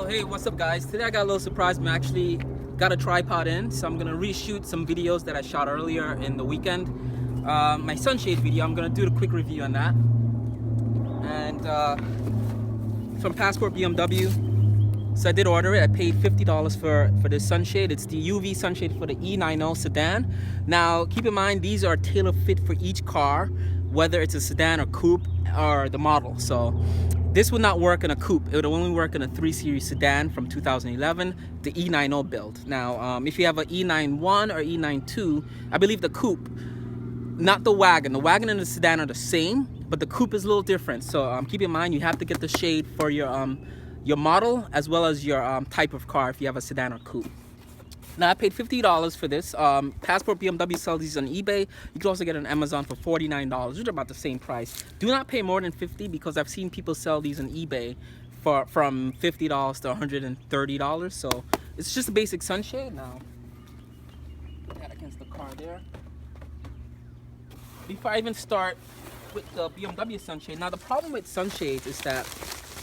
So hey, what's up guys? Today I got a little surprise. I'm actually got a tripod in, so I'm gonna reshoot some videos that I shot earlier in the weekend. My sunshade video, I'm gonna do a quick review on that. And from Passport BMW. So I did order it. I paid $50 for this sunshade. It's the UV sunshade for the E90 sedan. Now keep in mind, these are tailor fit for each car, whether it's a sedan or coupe or the model. So this would not work in a coupe. It would only work in a 3 Series sedan from 2011, the E90 build. Now, if you have an E91 or E92, I believe the coupe, not the wagon. The wagon and the sedan are the same, but the coupe is a little different. So keep in mind, you have to get the shade for your model as well as your type of car if you have a sedan or coupe. Now I paid $50 for this. Passport BMW sells these on eBay. You can also get it on Amazon for $49, which is about the same price. Do not pay more than $50 because I've seen people sell these on eBay from $50 to $130. So it's just a basic sunshade. Now put that against the car there. Before I even start with the BMW sunshade, now the problem with sunshades is that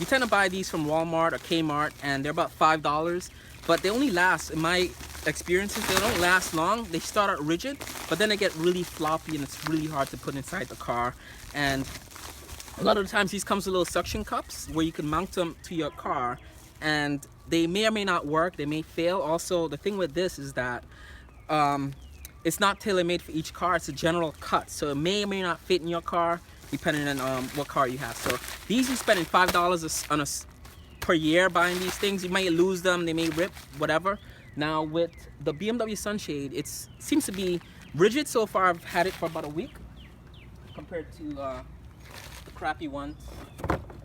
you tend to buy these from Walmart or Kmart and they're about $5, but they only last, in my experiences, they don't last long. They start out rigid, but then they get really floppy and it's really hard to put inside the car. And a lot of the times these comes with little suction cups where you can mount them to your car, and they may or may not work, they may fail. Also, the thing with this is that it's not tailor-made for each car. It's a general cut, so it may or may not fit in your car depending on what car you have. So these, you're spending $5 per year buying these things. You may lose them, they may rip, whatever. Now with the BMW sunshade, it seems to be rigid so far. I've had it for about a week compared to the crappy ones.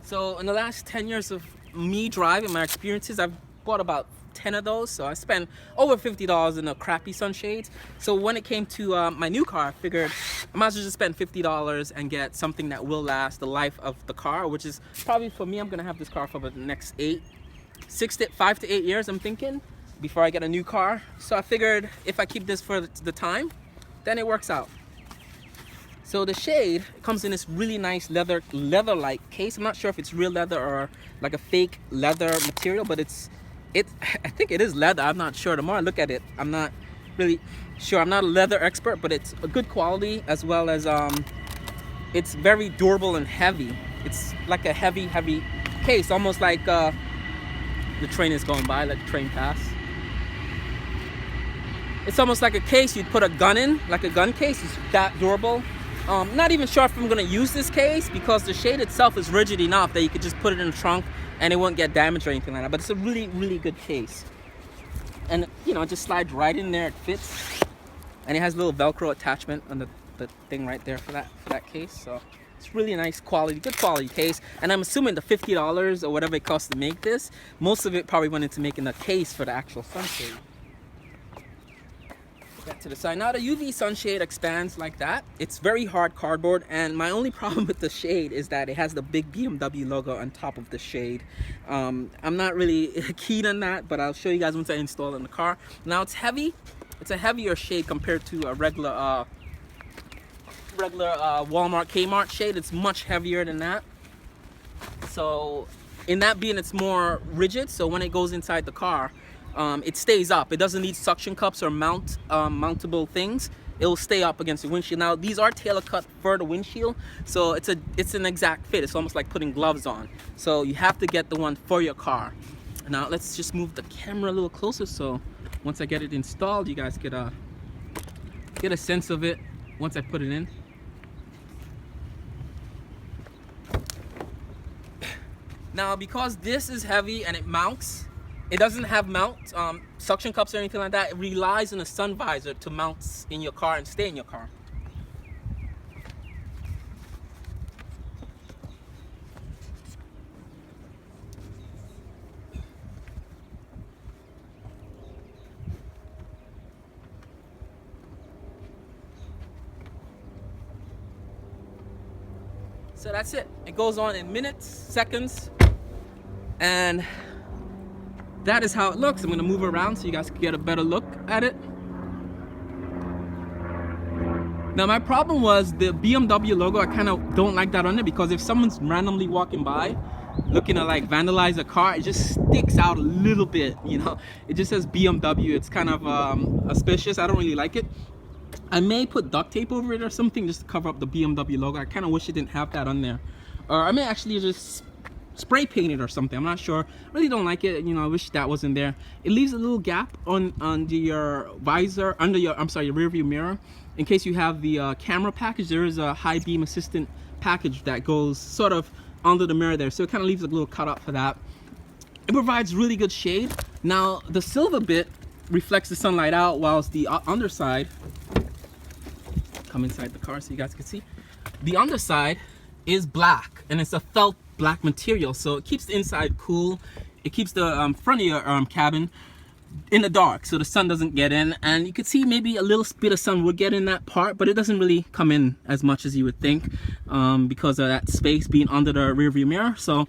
So in the last 10 years of me driving, my experiences, I've bought about 10 of those. So I spent over $50 in the crappy sunshades. So when it came to my new car, I figured I might as well just spend $50 and get something that will last the life of the car, which is probably, for me, I'm gonna have this car for the next 5 to 8 years, I'm thinking, before I get a new car. So I figured if I keep this for the time, then it works out. So the shade comes in this really nice leather-like case. I'm not sure if it's real leather or like a fake leather material, but I think it is leather. I'm not sure. The more I look at it, I'm not really sure. I'm not a leather expert, but it's a good quality, as well as it's very durable and heavy. It's like a heavy case, almost like the train is going by, let the train pass. It's almost like a case you'd put a gun in, like a gun case. It's that durable. Not even sure if I'm gonna use this case because the shade itself is rigid enough that you could just put it in the trunk and it won't get damaged or anything like that. But it's a really, really good case. And you know, it just slides right in there, it fits. And it has a little Velcro attachment on the thing right there for that case. So it's really nice quality, good quality case. And I'm assuming the $50 or whatever it costs to make this, most of it probably went into making the case for the actual sunshade. That to the side. Now the UV sunshade expands like that. It's very hard cardboard, and my only problem with the shade is that it has the big BMW logo on top of the shade. I'm not really keen on that, but I'll show you guys once I install it in the car. Now it's heavy. It's a heavier shade compared to a regular Walmart Kmart shade. It's much heavier than that. So in that being, it's more rigid, so when it goes inside the car, it stays up. It doesn't need suction cups or mountable things. It will stay up against the windshield. Now these are tailor cut for the windshield, so it's an exact fit. It's almost like putting gloves on. So you have to get the one for your car. Now let's just move the camera a little closer, so once I get it installed, you guys get a sense of it once I put it in. Now because this is heavy and it mounts, it doesn't have suction cups or anything like that. It relies on a sun visor to mount in your car and stay in your car. So that's it. It goes on in minutes, seconds, and that is how it looks. I'm gonna move around so you guys can get a better look at it. Now my problem was the BMW logo. I kind of don't like that on it because if someone's randomly walking by, looking to like vandalize a car, it just sticks out a little bit, you know. It just says BMW. It's kind of auspicious. I don't really like it. I may put duct tape over it or something just to cover up the BMW logo. I kind of wish it didn't have that on there. Or I may actually just spray paint it or something. I'm not sure. I really don't like it. You know, I wish that wasn't there. It leaves a little gap on your visor, under your, I'm sorry, your rear view mirror. In case you have the camera package, there is a high beam assistant package that goes sort of under the mirror there. So it kind of leaves a little cutout for that. It provides really good shade. Now, the silver bit reflects the sunlight out, whilst the underside, come inside the car so you guys can see, the underside is black, and it's a felt black material, so it keeps the inside cool. It keeps the front of your cabin in the dark, so the sun doesn't get in. And you could see maybe a little bit of sun would get in that part, but it doesn't really come in as much as you would think, because of that space being under the rear view mirror. So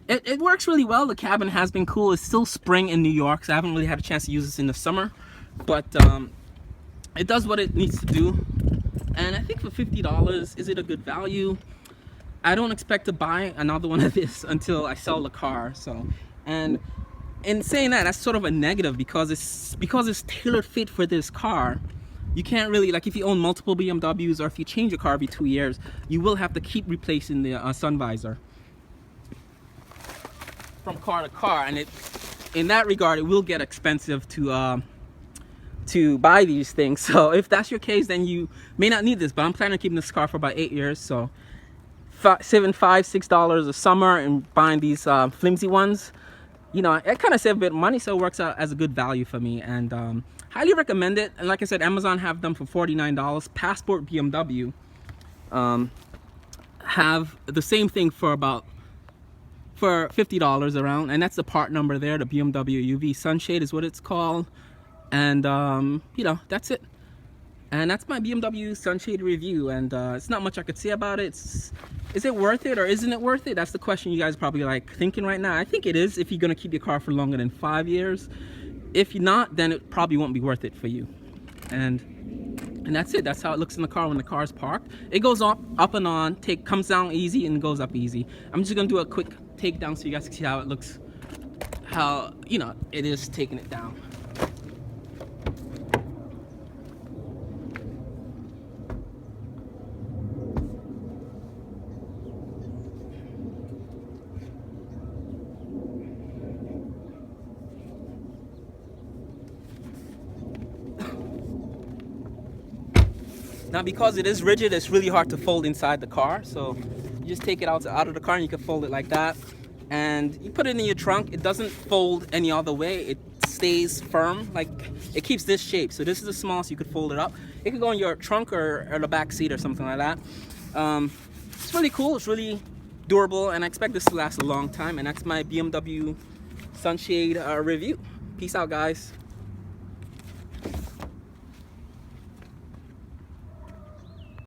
it works really well. The cabin has been cool. It's still spring in New York, so I haven't really had a chance to use this in the summer, but it does what it needs to do. And I think for $50, is it a good value? I don't expect to buy another one of this until I sell the car. So, and in saying that, that's sort of a negative, because it's tailor fit for this car. You can't really, like, if you own multiple BMWs, or if you change your car every 2 years, you will have to keep replacing the sun visor from car to car, and in that regard, it will get expensive to buy these things. So if that's your case, then you may not need this, but I'm planning on keeping this car for about 8 years, so saving $5-6 a summer and buying these flimsy ones, you know, I kind of save a bit of money, so it works out as a good value for me. And highly recommend it. And like I said, Amazon have them for $49. Passport BMW have the same thing for $50 around, and that's the part number there. The BMW UV Sunshade is what it's called. And you know, that's it. And that's my BMW Sunshade review. And it's not much I could say about it. Is it worth it or isn't it worth it? That's the question you guys are probably like thinking right now. I think it is, if you're gonna keep your car for longer than 5 years. If you're not, then it probably won't be worth it for you. And that's it. That's how it looks in the car when the car is parked. It goes up and on, comes down easy and goes up easy. I'm just gonna do a quick takedown so you guys can see how it looks, how, you know, it is taking it down. Now, because it is rigid, it's really hard to fold inside the car. So you just take it out of the car and you can fold it like that. And you put it in your trunk. It doesn't fold any other way. It stays firm. Like, it keeps this shape. So this is the smallest, you could fold it up. It could go in your trunk or the back seat or something like that. It's really cool. It's really durable. And I expect this to last a long time. And that's my BMW Sunshade review. Peace out, guys.